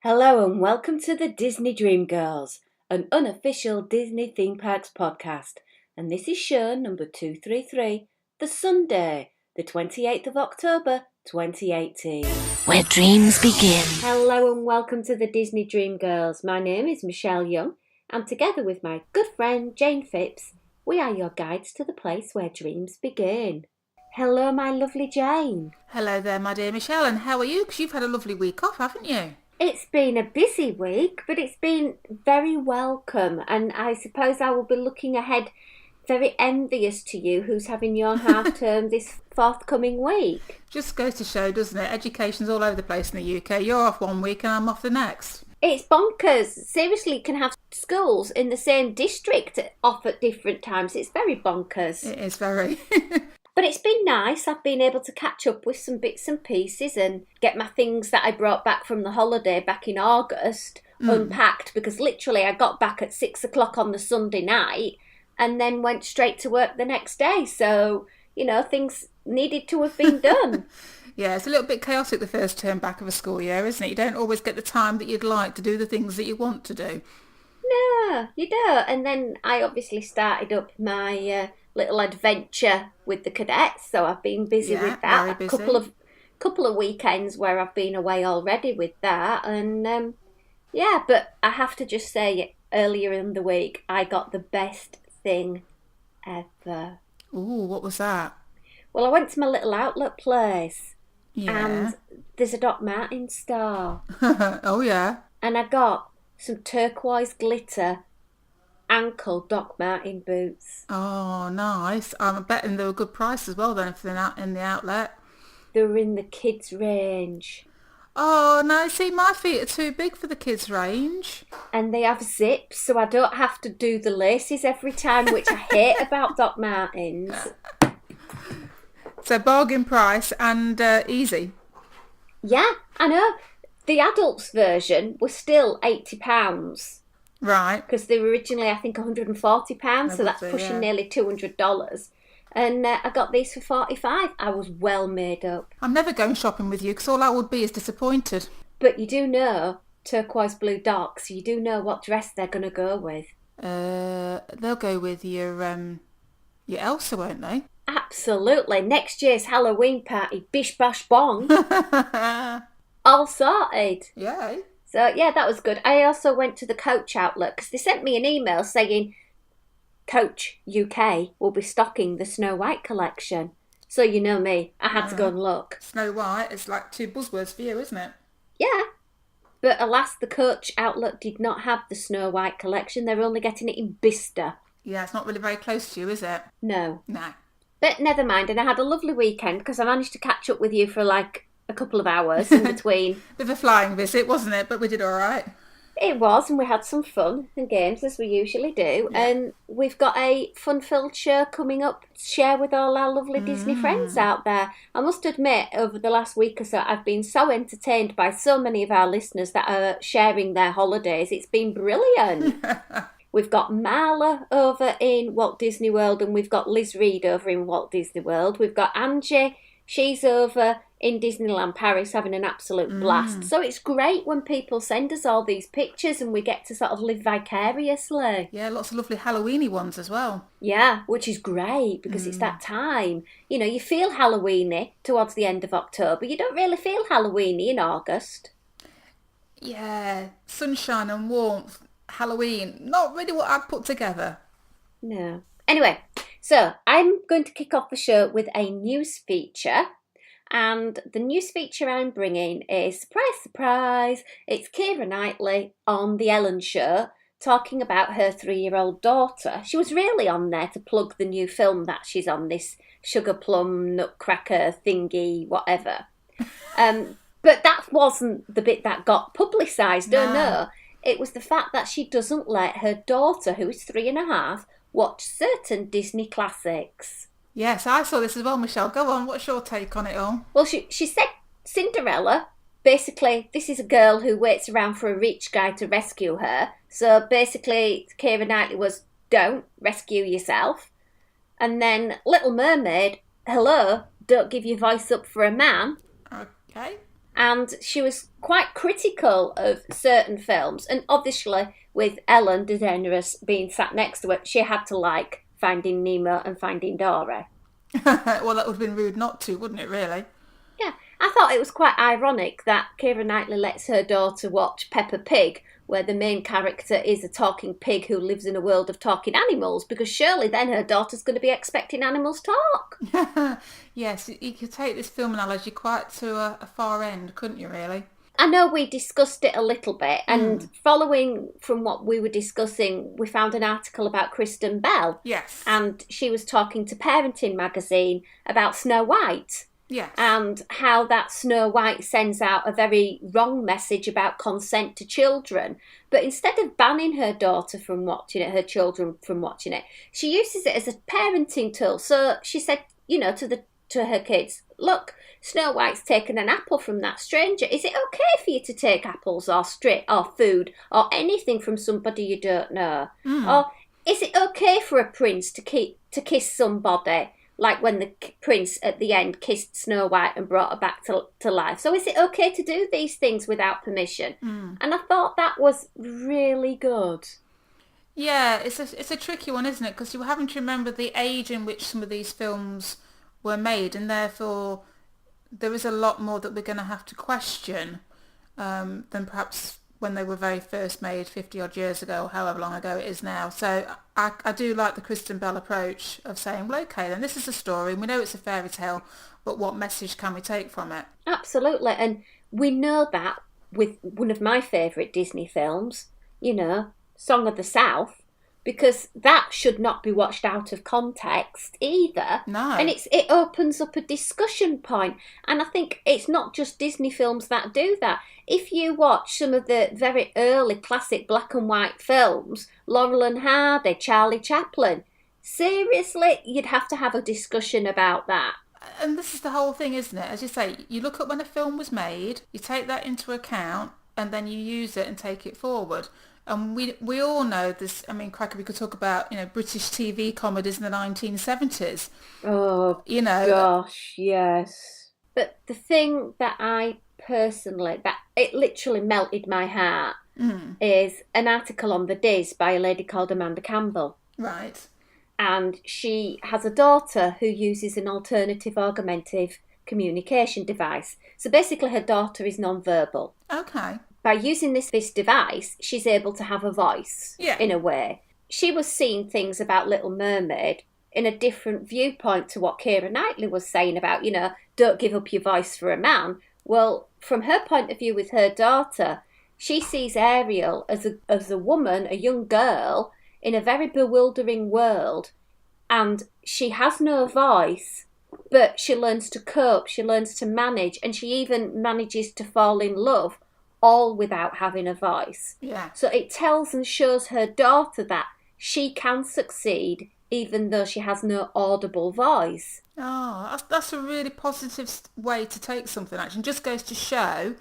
Hello and welcome to the Disney Dream Girls, an unofficial Disney theme parks podcast. And this is show number 233, the Sunday, the 28th of October, 2018. Where dreams begin. Hello and welcome to the Disney Dream Girls. My name is Michelle Young, and together with my good friend Jayne Phipps, we are your guides to the place where dreams begin. Hello, my lovely Jayne. Hello there, my dear Michelle, and how are you? Because you've had a lovely week off, haven't you? It's been a busy week, but it's been very welcome, and I suppose I will be looking ahead very envious to you who's having your half-term this forthcoming week. Just goes to show, doesn't it? Education's all over the place in the UK. You're off one week and I'm off the next. It's bonkers. Seriously, you can have schools in the same district off at different times. It's very bonkers. It is very. But it's been nice. I've been able to catch up with some bits and pieces and get my things that I brought back from the holiday back in August unpacked, because literally I got back at 6 o'clock on the Sunday night and then went straight to work the next day. So, you know, things needed to have been done. Yeah, it's a little bit chaotic the first term back of a school year, isn't it? You don't always get the time that you'd like to do the things that you want to do. No, you don't. And then I obviously started up my little adventure with the cadets, so I've been busy with that. Very busy. Couple of weekends where I've been away already with that, and but I have to just say, earlier in the week I got the best thing ever. Ooh, what was that? Well, I went to my little outlet place, Yeah. and there's a Doc Martens store. Oh yeah. And I got some turquoise glitter ankle Doc Marten boots. Oh, nice. I'm betting they were a good price as well then if they're not in the outlet. They were in the kids' range. Oh, no, see, my feet are too big for the kids' range. And they have zips, so I don't have to do the laces every time, which I hate about Doc Martens. So bargain price and easy. Yeah, I know. The adults version was still £80. Right. Because they were originally, I think, £140, so that's pushing nearly $200. And I got these for $45. I was well made up. I'm never going shopping with you because all I would be is disappointed. But you do know turquoise blue docs, so you do know what dress they're going to go with. They'll go with your Elsa, won't they? Absolutely. Next year's Halloween party, bish bash bong. All sorted. Yay. So, yeah, that was good. I also went to the Coach outlet because they sent me an email saying Coach UK will be stocking the Snow White collection. So, you know me, I had to go and look. Snow White is like two buzzwords for you, isn't it? Yeah. But alas, the Coach outlet did not have the Snow White collection. They're only getting it in Bicester. Yeah, it's not really very close to you, is it? No. No. But never mind. And I had a lovely weekend because I managed to catch up with you for like a couple of hours in between. Bit of a flying visit, wasn't it? But we did all right. It was, and we had some fun and games as we usually do. Yeah. And we've got a fun-filled show coming up to share with all our lovely Disney friends out there. I must admit, over the last week or so, I've been so entertained by so many of our listeners that are sharing their holidays. It's been brilliant. We've got Marla over in Walt Disney World, and we've got Liz Reed over in Walt Disney World. We've got Angie. She's over in Disneyland Paris having an absolute blast. So it's great when people send us all these pictures and we get to sort of live vicariously. Yeah, lots of lovely Halloweeny ones as well. Yeah, which is great because it's that time. You know, you feel Halloweeny towards the end of October. You don't really feel Halloweeny in August. Yeah, sunshine and warmth, Halloween. Not really what I'd put together. No. Anyway, so I'm going to kick off the show with a news feature. And the news feature I'm bringing is, surprise, surprise, it's Keira Knightley on The Ellen Show talking about her 3-year-old daughter. She was really on there to plug the new film that she's on, this sugar plum nutcracker thingy, whatever. But that wasn't the bit that got publicised, no. It was the fact that she doesn't let her daughter, who is 3.5, watch certain Disney classics. Yes, I saw this as well, Michelle. Go on, what's your take on it all? Well, she said Cinderella, basically, this is a girl who waits around for a rich guy to rescue her. So basically, Keira Knightley was, don't rescue yourself. And then Little Mermaid, hello, don't give your voice up for a man. Okay. And she was quite critical of certain films. And obviously, with Ellen DeGeneres being sat next to her, she had to like Finding Nemo and Finding Dory. Well, that would have been rude not to, wouldn't it, really? Yeah, I thought it was quite ironic that Keira Knightley lets her daughter watch Peppa Pig, where the main character is a talking pig who lives in a world of talking animals, because surely then her daughter's going to be expecting animals talk. Yes, you could take this film analogy quite to a far end, couldn't you, really? I know we discussed it a little bit, and following from what we were discussing, we found an article about Kristen Bell. Yes. And she was talking to Parenting Magazine about Snow White. Yes. And how that Snow White sends out a very wrong message about consent to children. But instead of banning her daughter from watching it, her children from watching it, she uses it as a parenting tool. So she said, to her kids, look, Snow White's taken an apple from that stranger. Is it okay for you to take apples or food or anything from somebody you don't know? Or is it okay for a prince to kiss somebody? Like when the prince at the end kissed Snow White and brought her back to life. So is it okay to do these things without permission? And I thought that was really good. Yeah, it's a tricky one, isn't it? Because you're having to remember the age in which some of these films were made, and therefore there is a lot more that we're going to have to question than perhaps when they were very first made 50 odd years ago, or however long ago it is now. So I do like the Kristen Bell approach of saying, well, okay, then this is a story, and we know it's a fairy tale, but what message can we take from it? Absolutely. And we know that with one of my favourite Disney films, Song of the South, because that should not be watched out of context either. No. And it opens up a discussion point. And I think it's not just Disney films that do that. If you watch some of the very early classic black and white films, Laurel and Hardy, Charlie Chaplin, seriously, you'd have to have a discussion about that. And this is the whole thing, isn't it? As you say, you look at when a film was made, you take that into account, and then you use it and take it forward. And we all know this. I mean, Cracker, we could talk about, British TV comedies in the 1970s. Oh, gosh, yes. But the thing that it literally melted my heart is an article on The Diz by a lady called Amanda Campbell. Right. And she has a daughter who uses an alternative augmentative communication device. So basically her daughter is non-verbal. Okay. By using this device, she's able to have a voice, in a way. She was seeing things about Little Mermaid in a different viewpoint to what Keira Knightley was saying about, don't give up your voice for a man. Well, from her point of view with her daughter, she sees Ariel as a woman, a young girl, in a very bewildering world. And she has no voice, but she learns to cope, she learns to manage, and she even manages to fall in love, all without having a voice. Yeah. So it tells and shows her daughter that she can succeed even though she has no audible voice. Oh, that's a really positive way to take something, actually. It just goes to show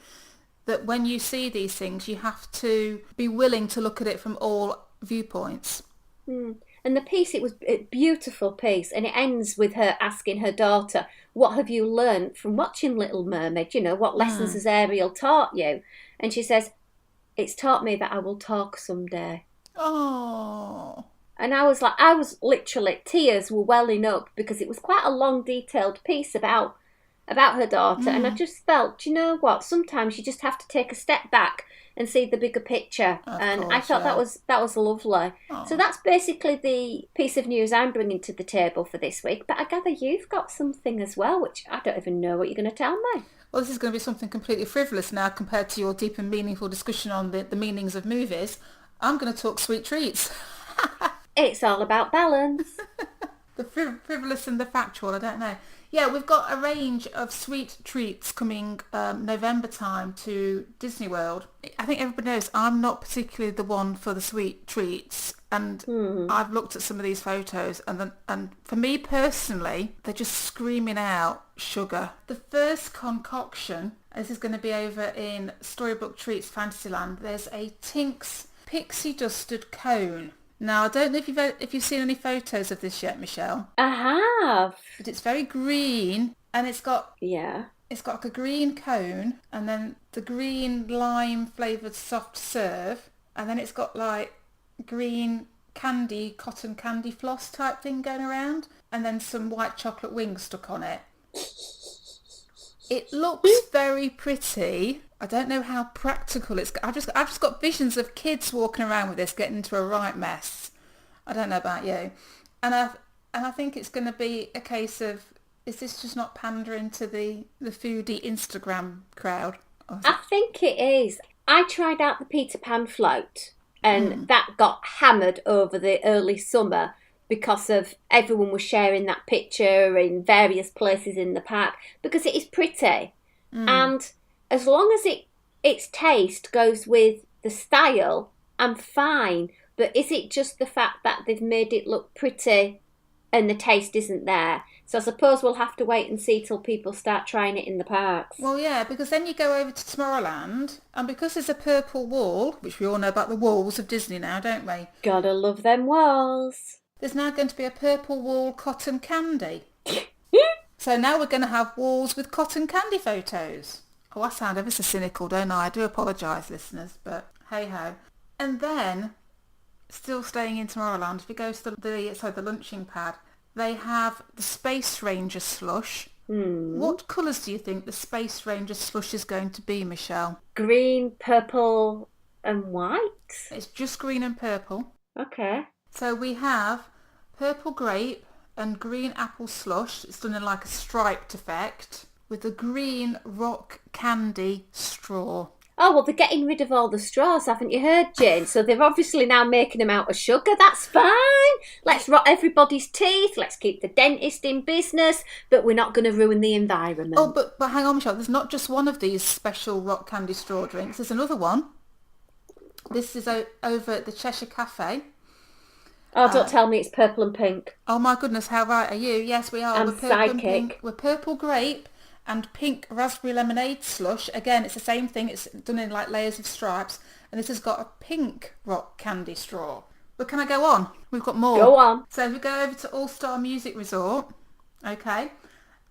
that when you see these things, you have to be willing to look at it from all viewpoints. And the piece, it was a beautiful piece, and it ends with her asking her daughter, what have you learned from watching Little Mermaid? What lessons has Ariel taught you? And she says, it's taught me that I will talk someday. Oh. And I was literally, tears were welling up, because it was quite a long, detailed piece about her daughter. And I just felt, you know what, sometimes you just have to take a step back and see the bigger picture. I thought that was lovely. Oh. So that's basically the piece of news I'm bringing to the table for this week. But I gather you've got something as well, which I don't even know what you're going to tell me. Well, this is going to be something completely frivolous now compared to your deep and meaningful discussion on the meanings of movies. I'm going to talk sweet treats. It's all about balance. The frivolous and the factual, I don't know. Yeah, we've got a range of sweet treats coming November time to Disney World. I think everybody knows I'm not particularly the one for the sweet treats, and I've looked at some of these photos, and for me personally, they're just screaming out sugar. The first concoction, this is going to be over in Storybook Treats Fantasyland. There's a Tinks Pixie Dusted Cone. Now, I don't know if you've seen any photos of this yet, Michelle. I have. But it's very green, and it's got it's got like a green cone and then the green lime flavoured soft serve, and then it's got like green candy, cotton candy floss type thing going around, and then some white chocolate wings stuck on it. It looks very pretty. I don't know how practical it's. I've just got visions of kids walking around with this, getting into a right mess. I don't know about you, and I think it's going to be a case of, is this just not pandering to the foodie Instagram crowd? I think it is. I tried out the Peter Pan float, and that got hammered over the early summer because of everyone was sharing that picture in various places in the park because it is pretty. And as long as its taste goes with the style, I'm fine. But is it just the fact that they've made it look pretty and the taste isn't there? So I suppose we'll have to wait and see till people start trying it in the parks. Well, yeah, because then you go over to Tomorrowland, and because there's a purple wall, which we all know about the walls of Disney now, don't we? Gotta love them walls. There's now going to be a purple wall cotton candy. So now we're going to have walls with cotton candy photos. Oh, I sound ever so cynical, don't I? I do apologise, listeners, but hey-ho. And then, still staying in Tomorrowland, if you go to the lunching pad, they have the Space Ranger slush. What colours do you think the Space Ranger slush is going to be, Michelle? Green, purple and white? It's just green and purple. Okay. So we have purple grape and green apple slush. It's done in like a striped effect with a green rock candy straw. Oh, well, they're getting rid of all the straws, haven't you heard, Jane? So they're obviously now making them out of sugar. That's fine. Let's rot everybody's teeth. Let's keep the dentist in business, but we're not going to ruin the environment. Oh, but hang on, Michelle. There's not just one of these special rock candy straw drinks. There's another one. This is over at the Cheshire Cafe. Oh, don't tell me it's purple and pink. Oh my goodness, how right are you? Yes, we are. I'm We're purple and psychic. pink. We're purple grape and pink raspberry lemonade slush. Again, it's the same thing. It's done in like layers of stripes. And this has got a pink rock candy straw. But can I go on? We've got more. Go on. So if we go over to All Star Music Resort, okay,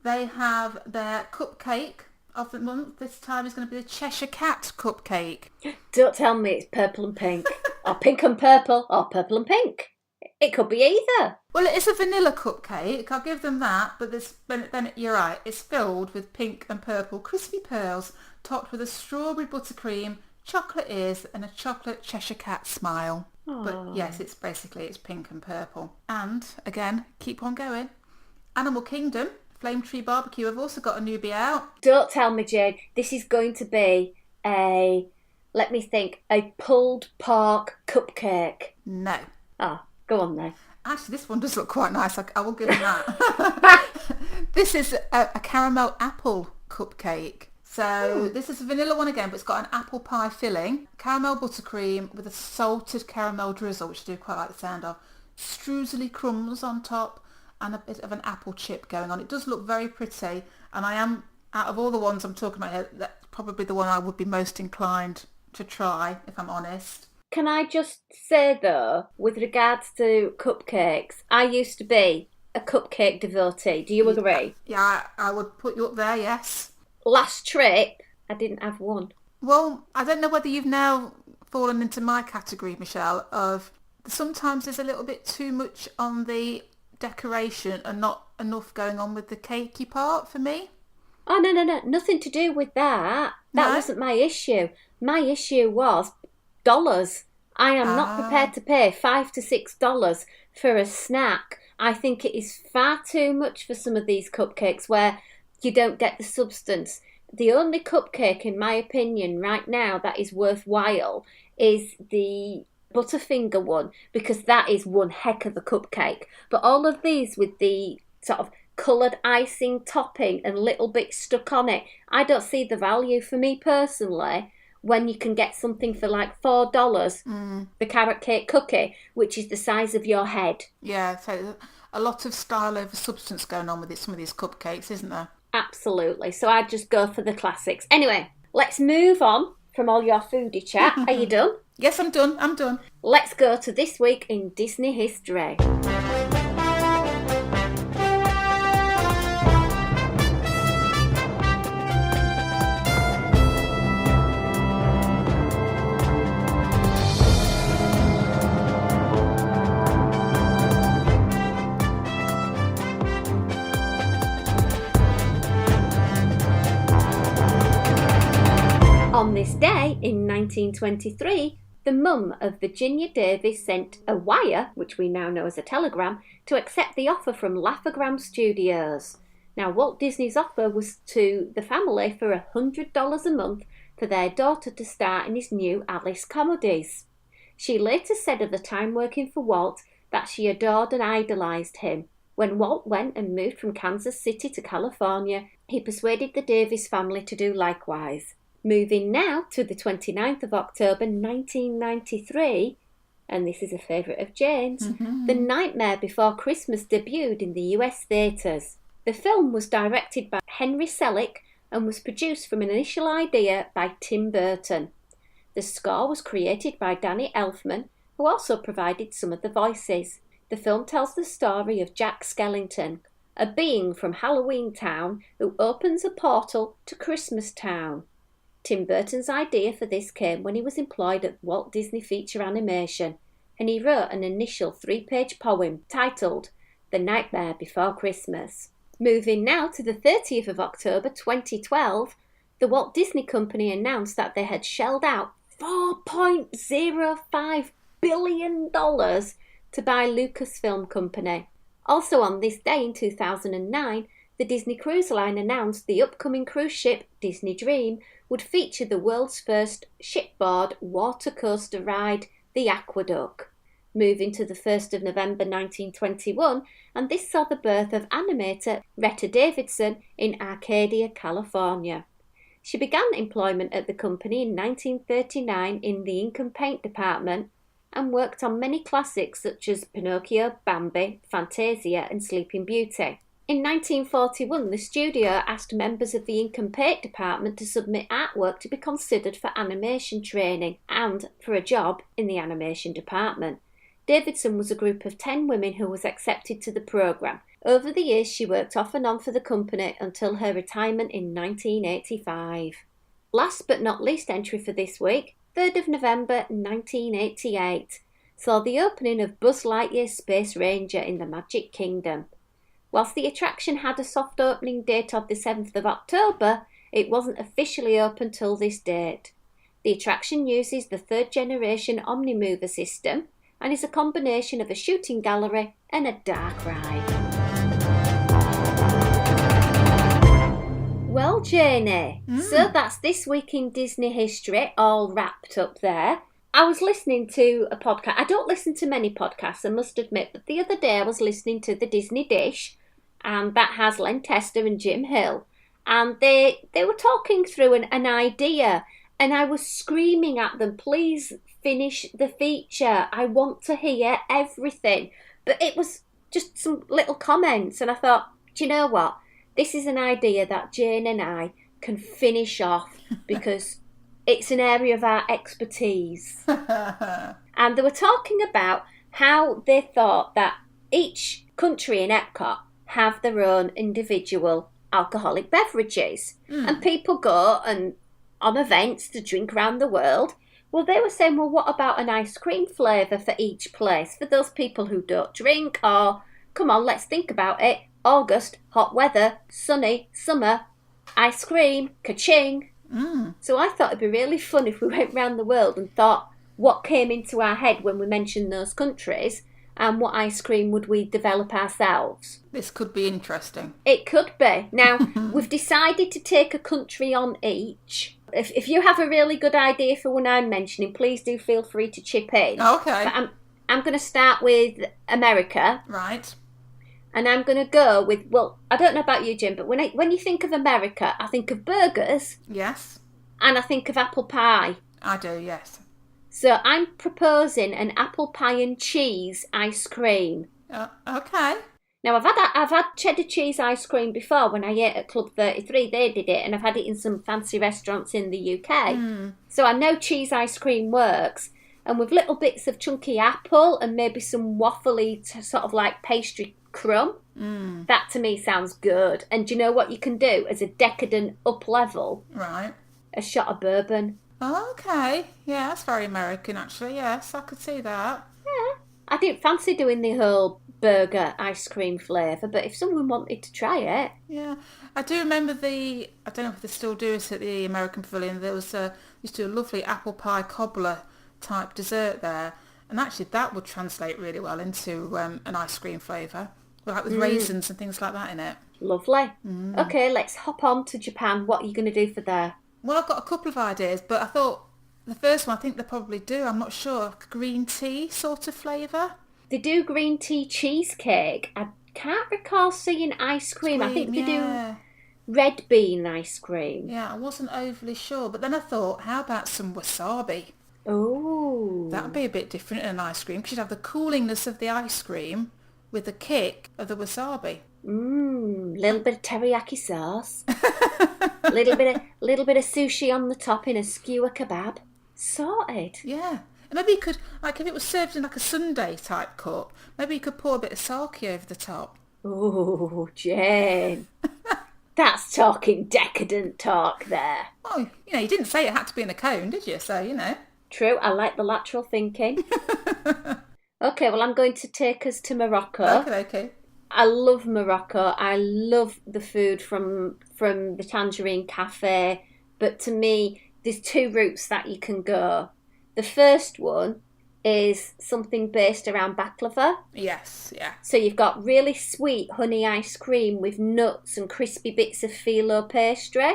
they have their cupcake of the month. This time is going to be the Cheshire Cat cupcake. Don't tell me it's purple and pink. Or pink and purple. Or purple and pink. It could be either. Well, it's a vanilla cupcake. I'll give them that. But then you're right. It's filled with pink and purple crispy pearls, topped with a strawberry buttercream, chocolate ears, and a chocolate Cheshire Cat smile. Aww. But yes, it's pink and purple. And again, keep on going. Animal Kingdom, Flame Tree Barbecue have also got a newbie out. Don't tell me, Jane. This is going to be a pulled pork cupcake. No. Oh, go on then. Actually, this one does look quite nice. I will give them that. This is a caramel apple cupcake. So this is a vanilla one again, but it's got an apple pie filling, caramel buttercream with a salted caramel drizzle, which I do quite like the sound of, streusely crumbs on top, and a bit of an apple chip going on. It does look very pretty, and I am, out of all the ones I'm talking about here, that's probably the one I would be most inclined to try, if I'm honest. Can I just say, though, with regards to cupcakes, I used to be a cupcake devotee. Do you agree? Yeah, I would put you up there, yes. Last trip, I didn't have one. Well, I don't know whether you've now fallen into my category, Michelle, of sometimes there's a little bit too much on the decoration and not enough going on with the cakey part for me. Oh, no. Nothing to do with that. That wasn't my issue. My issue was dollars. I am not prepared to pay $5 to $6 for a snack. I think it is far too much for some of these cupcakes where you don't get the substance. The only cupcake, in my opinion, right now that is worthwhile is the Butterfinger one, because that is one heck of a cupcake. But all of these with the sort of coloured icing topping and little bits stuck on it, I don't see the value for me personally. When you can get something for like $4, the carrot cake cookie, which is the size of your head. Yeah, so a lot of style over substance going on with some of these cupcakes, isn't there? Absolutely. So I'd just go for the classics. Anyway, let's move on from all your foodie chat. Are you done? Yes, I'm done. Let's go to This Week in Disney History. 1923, the mum of Virginia Davis sent a wire, which we now know as a telegram, to accept the offer from Laugh-O-Gram Studios. Now, Walt Disney's offer was to the family for $100 a month for their daughter to star in his new Alice comedies. She later said of the time working for Walt that she adored and idolised him. When Walt went and moved from Kansas City to California, he persuaded the Davis family to do likewise. Moving now to the 29th of October 1993, and this is a favourite of Jayne's, The Nightmare Before Christmas debuted in the US theatres. The film was directed by Henry Selick and was produced from an initial idea by Tim Burton. The score was created by Danny Elfman, who also provided some of the voices. The film tells the story of Jack Skellington, a being from Halloween Town who opens a portal to Christmas Town. Tim Burton's idea for this came when he was employed at Walt Disney Feature Animation, and he wrote an initial 3-page poem titled The Nightmare Before Christmas. Moving now to the 30th of October 2012, the Walt Disney Company announced that they had shelled out $4.05 billion to buy Lucasfilm Company. Also on this day in 2009, the Disney Cruise Line announced the upcoming cruise ship Disney Dream would feature the world's first shipboard water coaster ride, the Aqueduct. Moving to the 1st of November 1921, and this saw the birth of animator Retta Davidson in Arcadia, California. She began employment at the company in 1939 in the ink and paint department and worked on many classics such as Pinocchio, Bambi, Fantasia and Sleeping Beauty. In 1941, the studio asked members of the ink and paint department to submit artwork to be considered for animation training and for a job in the animation department. Davidson was a group of 10 women who was accepted to the programme. Over the years, she worked off and on for the company until her retirement in 1985. Last but not least entry for this week, 3rd of November 1988, saw the opening of Buzz Lightyear's Space Ranger in the Magic Kingdom. Whilst the attraction had a soft opening date of the 7th of October, it wasn't officially open till this date. The attraction uses the 3rd generation Omnimover system and is a combination of a shooting gallery and a dark ride. Well, Jayne, so that's this week in Disney history, all wrapped up there. I was listening to a podcast. I don't listen to many podcasts, I must admit, but the other day I was listening to the Disney Dish, and that has Len Tester and Jim Hill, and they were talking through an idea, and I was screaming at them, please finish the feature. I want to hear everything. But it was just some little comments, and I thought, do you know what? This is an idea that Jayne and I can finish off because it's an area of our expertise. And they were talking about how they thought that each country in EPCOT have their own individual alcoholic beverages. And people go and on events to drink around the world. Well, they were saying, well, what about an ice cream flavour for each place? For those people who don't drink, or, come on, let's think about it. August, hot weather, sunny, summer, ice cream, ka-ching. So I thought it'd be really fun if we went round the world and thought what came into our head when we mentioned those countries and what ice cream would we develop ourselves. This could be interesting. It could be. Now, we've decided to take a country on each. If you have a really good idea for one I'm mentioning, please do feel free to chip in. Okay. But I'm going to start with America. Right. And I'm going to go with, well, I don't know about you, Jim, but when you think of America, I think of burgers. Yes. And I think of apple pie. I do, yes. So I'm proposing an apple pie and cheese ice cream. Okay. Now, I've had cheddar cheese ice cream before when I ate at Club 33. They did it, and I've had it in some fancy restaurants in the UK. So I know cheese ice cream works. And with little bits of chunky apple and maybe some waffly sort of like pastry crumb. That to me sounds good. And do you know what you can do as a decadent up level? Right. A shot of bourbon. Okay. Yeah, that's very American actually. Yes, I could see that. Yeah. I didn't fancy doing the whole burger ice cream flavour, but if someone wanted to try it. Yeah, I do remember I don't know if they still do it at the American Pavilion, there was used to be a lovely apple pie cobbler type dessert there, and actually that would translate really well into an ice cream flavour, like with raisins and things like that in it. Lovely. Okay, let's hop on to Japan. What are you going to do for there? Well, I've got a couple of ideas, but I thought the first one I think they probably do, I'm not sure, green tea sort of flavour. They do green tea cheesecake. I can't recall seeing ice cream. I think they do red bean ice cream. Yeah, I wasn't overly sure, but then I thought, how about some wasabi? Oh. That would be a bit different in an ice cream, because you'd have the coolingness of the ice cream with the kick of the wasabi. Little bit of teriyaki sauce. little bit of sushi on the top in a skewer kebab. Sorted. Yeah. And maybe you could, like if it was served in like a sundae type cup, maybe you could pour a bit of sake over the top. Oh, Jane. That's talking decadent talk there. Oh, you didn't say it had to be in a cone, did you? So, True, I like the lateral thinking. Okay, well, I'm going to take us to Morocco. Okay. I love Morocco. I love the food from the Tangerine Cafe. But to me, there's two routes that you can go. The first one is something based around baklava. Yes, yeah. So you've got really sweet honey ice cream with nuts and crispy bits of phyllo pastry.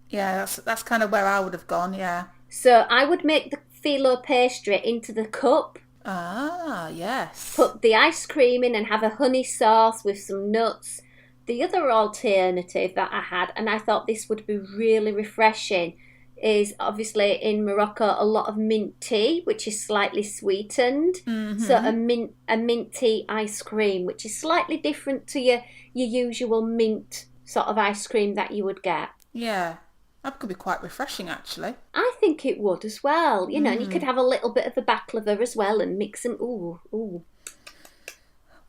Yeah, that's kind of where I would have gone, yeah. So I would make the phyllo pastry into the cup. Ah, yes. Put the ice cream in and have a honey sauce with some nuts. The other alternative that I had, and I thought this would be really refreshing, is obviously in Morocco a lot of mint tea, which is slightly sweetened. So a mint tea ice cream, which is slightly different to your usual mint sort of ice cream that you would get. Yeah, that could be quite refreshing actually. I think it would as well, and you could have a little bit of a baklava as well and mix them. Ooh.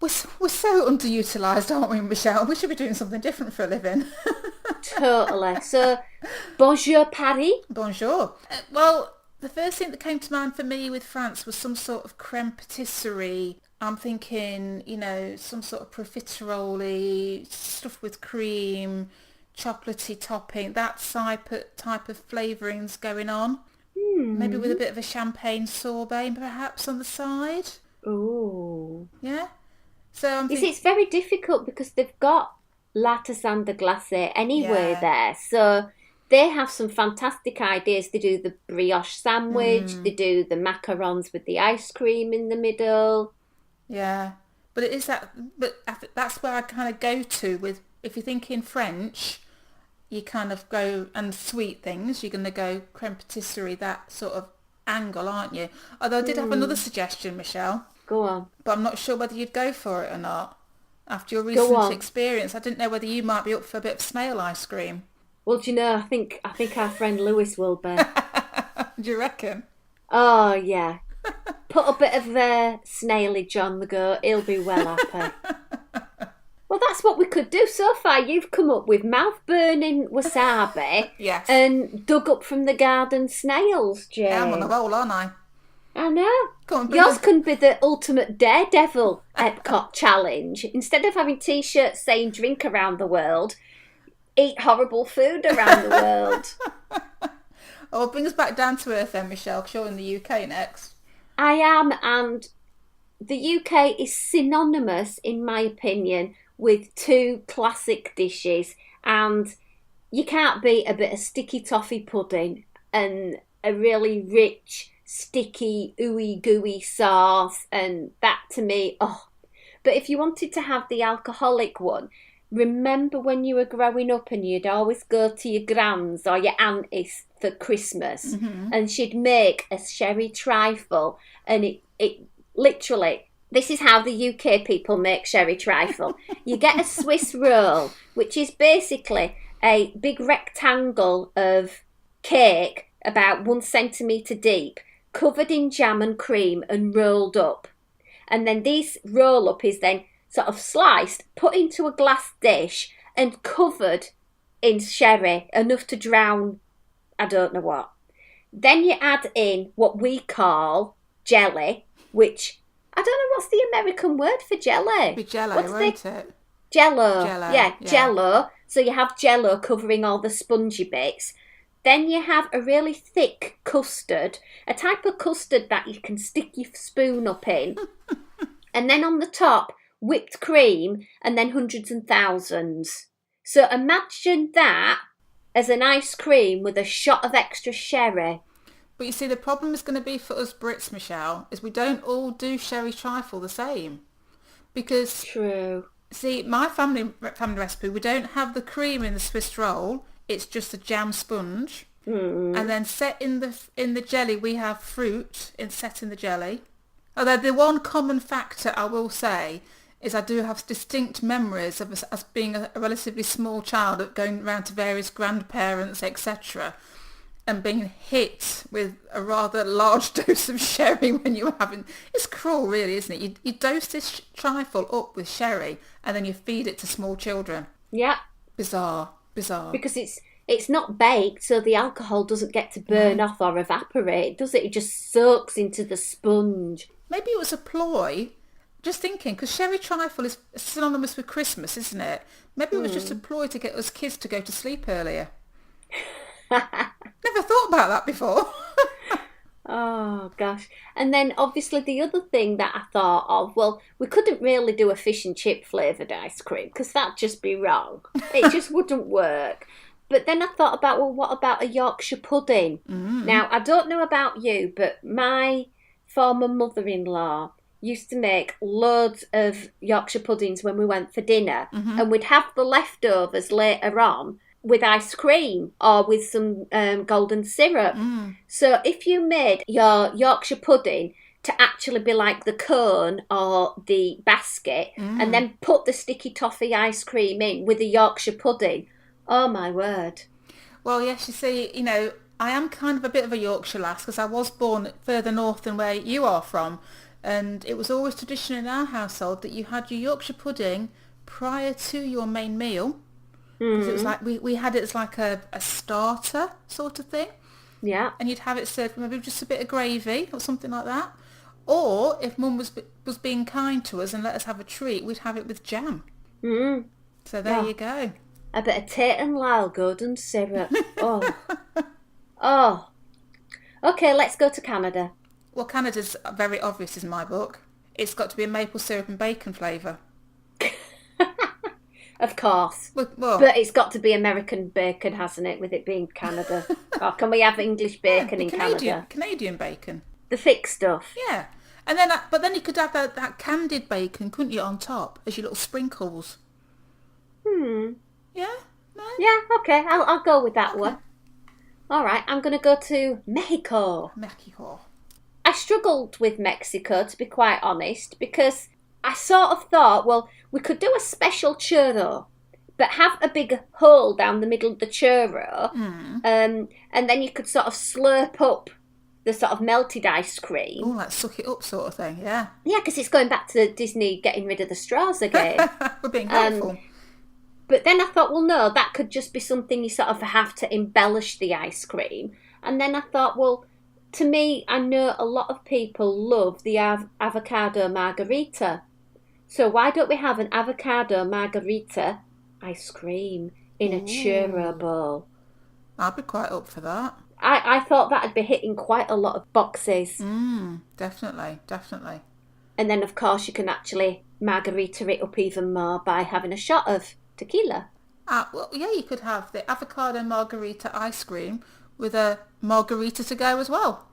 We're so underutilised, aren't we, Michelle? We should be doing something different for a living. Totally. So, bonjour Paris. Bonjour. Well, the first thing that came to mind for me with France was some sort of creme patisserie. I'm thinking, some sort of profiterole, stuff with cream, chocolatey topping, that type of flavourings going on. Maybe with a bit of a champagne sorbet perhaps on the side. Ooh. Yeah? So I'm it's very difficult because they've got l'artisan de glacé anyway there. So they have some fantastic ideas. They do the brioche sandwich. They do the macarons with the ice cream in the middle. Yeah. But it is that. But that's where I kind of go to with, if you're thinking French, you kind of go, and sweet things, you're going to go creme patisserie, that sort of angle, aren't you? Although I did have another suggestion, Michelle. Go on. But I'm not sure whether you'd go for it or not. After your recent experience, I didn't know whether you might be up for a bit of snail ice cream. Well, do you know, I think our friend Lewis will be. Do you reckon? Oh, yeah. Put a bit of snailage on the go. He'll be well happy. Well, that's what we could do. So far, you've come up with mouth-burning wasabi. Yes. And dug up from the garden snails, Jane. Yeah, I'm on a roll, aren't I? I know. Go on, yours can be the ultimate daredevil EPCOT challenge. Instead of having T-shirts saying drink around the world, eat horrible food around the world. Oh, bring us back down to earth then, Michelle, because you're in the UK next. I am, and the UK is synonymous, in my opinion, with two classic dishes, and you can't beat a bit of sticky toffee pudding and a really rich, sticky, ooey gooey sauce, and that to me, But if you wanted to have the alcoholic one, remember when you were growing up and you'd always go to your grand's or your auntie's for Christmas, and she'd make a sherry trifle, and it literally, this is how the UK people make sherry trifle. You get a Swiss roll, which is basically a big rectangle of cake about 1 centimetre deep, covered in jam and cream and rolled up. And then this roll-up is then sort of sliced, put into a glass dish and covered in sherry, enough to drown I don't know what. Then you add in what we call jelly, which I don't know what's the American word for jelly. It'd be jello, won't it? Jello. Jello, Yeah, yeah. jello. So you have jello covering all the spongy bits. Then you have a really thick custard, a type of custard that you can stick your spoon up in. And then on the top, whipped cream, and then hundreds and thousands. So imagine that as an ice cream with a shot of extra sherry. But you see, the problem is going to be for us Brits, Michelle, is we don't all do sherry trifle the same. Because, True. see, my family recipe, we don't have the cream in the Swiss roll. It's just a jam sponge. And then set in the jelly, we have fruit set in the jelly. Although the one common factor I will say is I do have distinct memories of us being a relatively small child, of going around to various grandparents, etc., and being hit with a rather large dose of sherry when you were having... It's cruel, really, isn't it? You dose this trifle up with sherry and then you feed it to small children. Yeah. Bizarre. Because it's not baked, so the alcohol doesn't get to burn off or evaporate, does it? It just soaks into the sponge. Maybe it was a ploy. Just thinking, because sherry trifle is synonymous with Christmas, isn't it? Maybe it was just a ploy to get us kids to go to sleep earlier. Never thought about that before. Oh, gosh. And then, obviously, the other thing that I thought of, well, we couldn't really do a fish and chip flavoured ice cream, because that'd just be wrong. It just wouldn't work. But then I thought about, well, what about a Yorkshire pudding? Now, I don't know about you, but my former mother-in-law used to make loads of Yorkshire puddings when we went for dinner, and we'd have the leftovers later on with ice cream or with some golden syrup. So if you made your Yorkshire pudding to actually be like the cone or the basket, and then put the sticky toffee ice cream in with the Yorkshire pudding, oh my word. Well, yes, you see, I am kind of a bit of a Yorkshire lass because I was born further north than where you are from. And it was always tradition in our household that you had your Yorkshire pudding prior to your main meal. Because it was like, we had it as like a starter sort of thing. Yeah. And you'd have it served with maybe just a bit of gravy or something like that. Or if Mum was being kind to us and let us have a treat, we'd have it with jam. So there you go. A bit of Tate and Lyle golden syrup. Oh. Okay, let's go to Canada. Well, Canada's very obvious in my book. It's got to be a maple syrup and bacon flavour. Of course. Well, but it's got to be American bacon, hasn't it, with it being Canada? Or can we have English bacon in Canada? Canadian bacon. The thick stuff. Yeah. And then, but then you could have that candied bacon, couldn't you, on top as your little sprinkles? Yeah? No? Yeah, okay. I'll go with that one. All right, I'm going to go to Mexico. I struggled with Mexico, to be quite honest, because I sort of thought, well, we could do a special churro, but have a big hole down the middle of the churro, and then you could sort of slurp up the sort of melted ice cream. Oh, like suck it up sort of thing, yeah. Yeah, because it's going back to Disney getting rid of the straws again. We're being helpful. But then I thought, well, no, that could just be something you sort of have to embellish the ice cream. And then I thought, well, to me, I know a lot of people love the avocado margarita. So why don't we have an avocado margarita ice cream in a churro bowl? I'd be quite up for that. I thought that'd be hitting quite a lot of boxes. Definitely. And then, of course, you can actually margarita it up even more by having a shot of tequila. Well, yeah, you could have the avocado margarita ice cream with a margarita to go as well.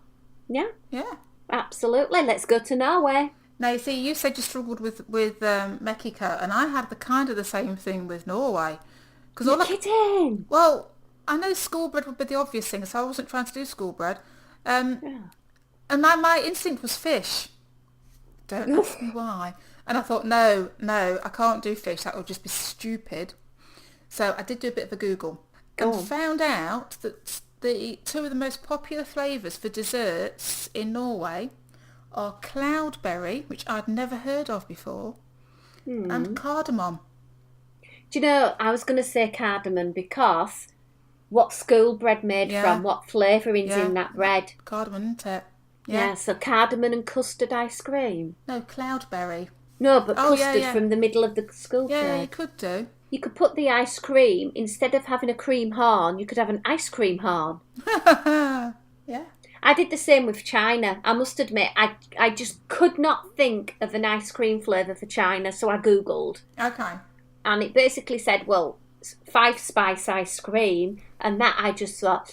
Yeah. Yeah. Absolutely. Let's go to Norway. Now, you see, you said you struggled with Mexico, and I had the same thing with Norway. You're kidding? Well, I know school bread would be the obvious thing, so I wasn't trying to do school bread. And my instinct was fish. Don't ask me why. And I thought, no, I can't do fish. That would just be stupid. So I did do a bit of a Google and found out that the two of the most popular flavours for desserts in Norway are cloudberry, which I'd never heard of before, and cardamom. Do you know, I was going to say cardamom because what school bread made from, what flavourings in that bread. Cardamom, isn't it? Yeah, so cardamom and custard ice cream. No, cloudberry. No, but custard yeah. from the middle of the school Yeah, tray. you could do. You could put the ice cream, instead of having a cream horn, you could have an ice cream horn. Yeah. I did the same with China. I must admit, I just could not think of an ice cream flavour for China, so I Googled. Okay. And it basically said, well, 5-spice ice cream, and that I just thought,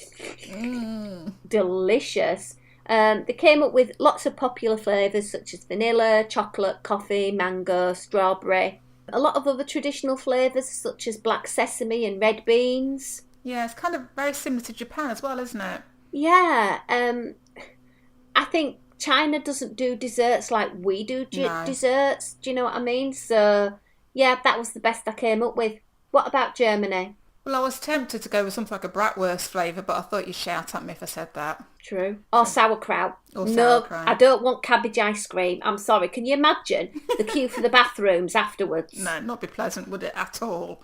delicious. They came up with lots of popular flavours such as vanilla, chocolate, coffee, mango, strawberry. A lot of other traditional flavours such as black sesame and red beans. Yeah, it's kind of very similar to Japan as well, isn't it? Yeah, I think China doesn't do desserts like we do desserts. Do you know what I mean? So, yeah, that was the best I came up with. What about Germany? Well, I was tempted to go with something like a bratwurst flavour, but I thought you'd shout at me if I said that. True. Or sauerkraut. Or no, sauerkraut. I don't want cabbage ice cream. I'm sorry. Can you imagine the queue for the bathrooms afterwards? No, not be pleasant, would it, at all?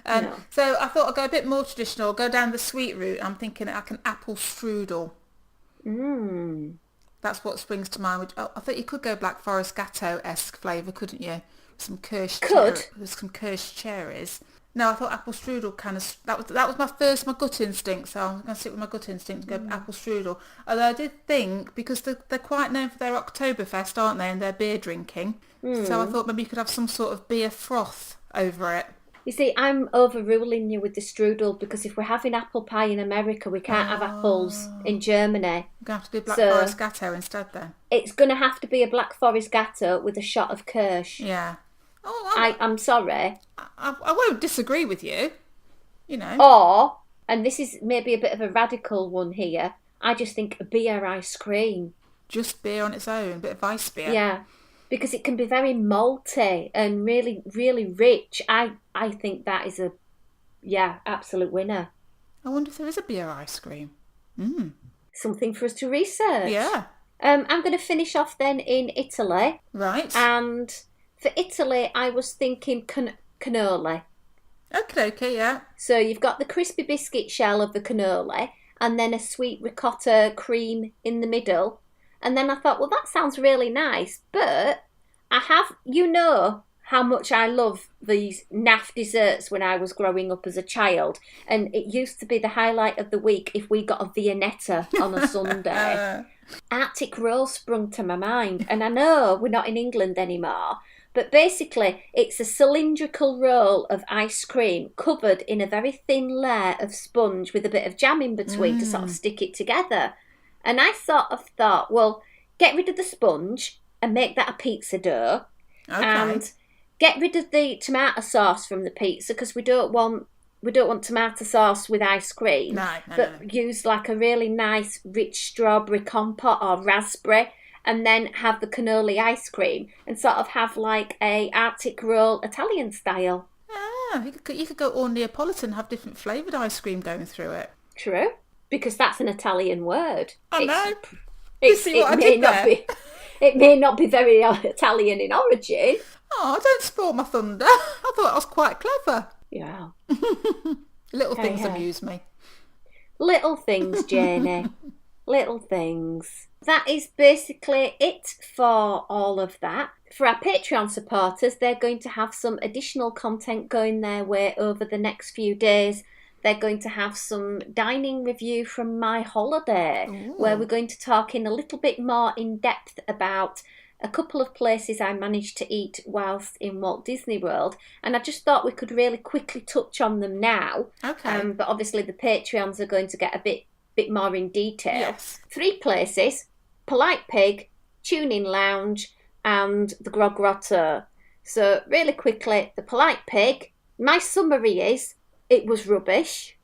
No. So I thought I'd go a bit more traditional, go down the sweet route. I'm thinking like an apple strudel. That's what springs to mind. I thought you could go Black Forest Gatto-esque flavour, couldn't you? Some kirsch with some kirsch cherries. No, I thought apple strudel kind of... That was my gut instinct, so I'm going to stick with my gut instinct and go apple strudel. Although I did think, because they're quite known for their Oktoberfest, aren't they, and their beer drinking. So I thought maybe you could have some sort of beer froth over it. You see, I'm overruling you with the strudel, because if we're having apple pie in America, we can't have apples in Germany. We're going to have to do Black Forest Gatto instead then. It's going to have to be a Black Forest Gatto with a shot of kirsch. Yeah. Oh, I'm sorry. I won't disagree with you, you know. Or, and this is maybe a bit of a radical one here, I just think a beer ice cream. Just beer on its own, a bit of ice beer. Yeah, because it can be very malty and really, really rich. I think that is absolute winner. I wonder if there is a beer ice cream. Something for us to research. Yeah. I'm going to finish off then in Italy. Right. And for Italy, I was thinking cannoli. Okay, yeah. So you've got the crispy biscuit shell of the cannoli, and then a sweet ricotta cream in the middle. And then I thought, well, that sounds really nice, but you know how much I love these naff desserts when I was growing up as a child. And it used to be the highlight of the week if we got a Viennetta on a Sunday. Arctic roll sprung to my mind. And I know we're not in England anymore, but basically it's a cylindrical roll of ice cream covered in a very thin layer of sponge with a bit of jam in between to sort of stick it together. And I sort of thought, well, get rid of the sponge and make that a pizza dough. Okay. And get rid of the tomato sauce from the pizza, because we don't want tomato sauce with ice cream. No. Use like a really nice rich strawberry compote or raspberry, and then have the cannoli ice cream and sort of have like a Arctic roll Italian style. Ah, you could go all Neapolitan, have different flavoured ice cream going through it. True, because that's an Italian word. I know. You see what I did there? It may not be very Italian in origin. Oh, don't spoil my thunder. I thought I was quite clever. Yeah. Little things amuse me. Little things, Jayne. Little things. That is basically it for all of that. For our Patreon supporters, they're going to have some additional content going their way over the next few days. They're going to have some dining review from my holiday, where we're going to talk in a little bit more in depth about a couple of places I managed to eat whilst in Walt Disney World. And I just thought we could really quickly touch on them now. Okay. But obviously the Patreons are going to get a bit more in detail. Yes. 3 places: Polite Pig, Tune-In Lounge, and the Grog Grotto. So really quickly, the Polite Pig, my summary is, it was rubbish.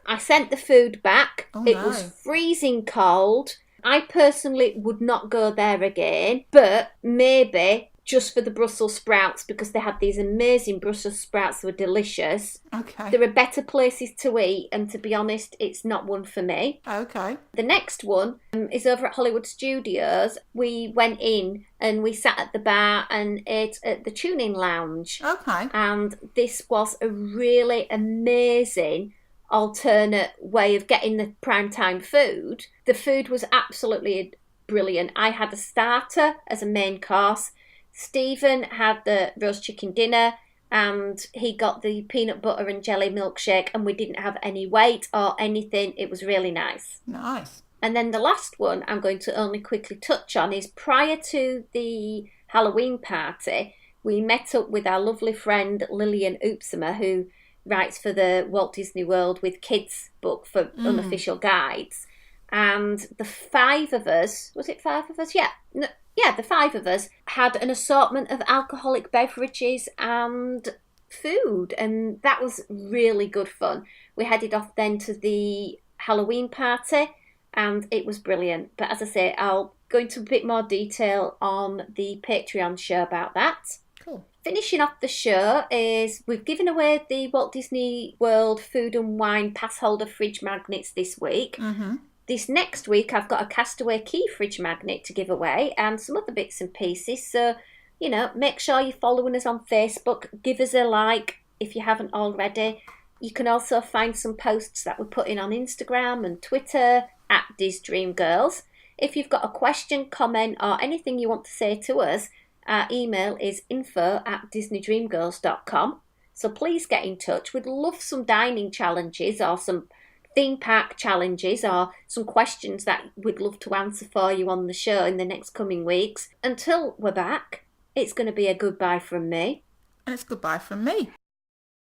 I sent the food back. It was freezing cold. I personally would not go there again, but maybe just for the Brussels sprouts, because they had these amazing Brussels sprouts that were delicious. Okay. There are better places to eat, and to be honest, it's not one for me. Okay. The next one is over at Hollywood Studios. We went in and we sat at the bar and ate at the Tune-In Lounge. Okay. And this was a really amazing alternate way of getting the primetime food. The food was absolutely brilliant. I had a starter as a main course. Stephen had the roast chicken dinner, and he got the peanut butter and jelly milkshake, and we didn't have any wait or anything. It was really nice. Nice. And then the last one I'm going to only quickly touch on is prior to the Halloween party, we met up with our lovely friend Lillian Oopsemer, who writes for the Walt Disney World with Kids book for unofficial guides. And the five of us, was it five of us? Yeah. The five of us had an assortment of alcoholic beverages and food, and that was really good fun. We headed off then to the Halloween party, and it was brilliant. But as I say, I'll go into a bit more detail on the Patreon show about that. Cool. Finishing off the show is we've given away the Walt Disney World Food and Wine pass holder fridge magnets this week. Mm-hmm. This next week I've got a Castaway Key fridge magnet to give away and some other bits and pieces. So, make sure you're following us on Facebook. Give us a like if you haven't already. You can also find some posts that we're putting on Instagram and Twitter at DisDreamGirls. If you've got a question, comment, or anything you want to say to us, our email is info@disneydreamgirls.com. So please get in touch. We'd love some dining challenges or some theme park challenges or some questions that we'd love to answer for you on the show in the next coming weeks. Until we're back, it's going to be a goodbye from me. And it's goodbye from me.